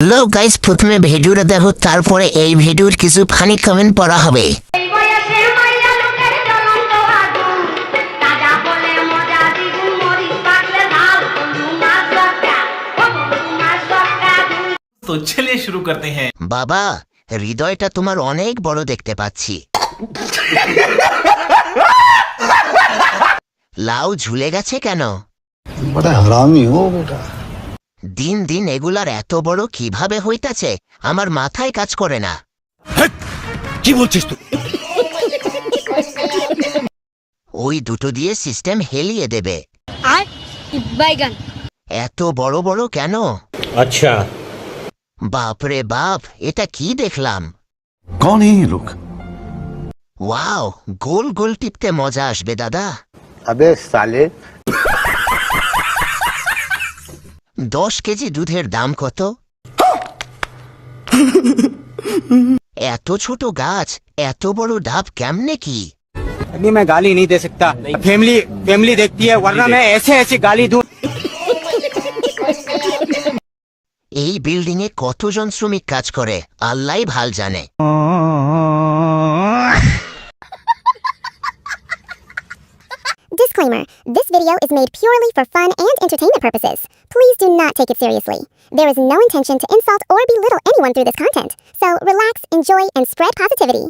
Hello guys, প্রথমে ভিডিওটা দেখো, তারপরে এই ভিডিওর কিছু ফানি কমেন্ট পড়া হবে। तो चलिए शुरू करते हैं। বাবা, হৃদয়টা তোমার অনেক বড় দেখতে পাচ্ছি। লাউ ঝুলে গেছে কেন? बड़ा हरामी हो बेटा। দিন দিন এগুলার এত বড় কিভাবে হইতাছে, আমার মাথায় কাজ করে না। কি বলছিস তুই? ওই দুটো দিয়ে সিস্টেম হেলিয়ে দেবে। আর বাইগান এত বড় বড় কেন? अच्छा বাপরে বাপ, এটা কি দেখলাম? कौन है ये लोग? ওয়াও, গোল গোল টিপতে মজা আসবে দাদা। अबे साले 10 কেজি দুধের দাম कत? এত ছোট গাছ, এত বড় ডাব কেমনে কি? अभी मैं गाली नहीं दे सकता। फैमिली देखती है, वरना मैं ऐसे ऐसे गाली दूं। এই বিল্ডিং এ কতজন শ্রমিক কাজ করে আল্লাহই ভাল জানে। Disclaimer. This video is made purely for fun and entertainment purposes. Please do not take it seriously. There is no intention to insult or belittle anyone through this content. So relax, enjoy, and spread positivity.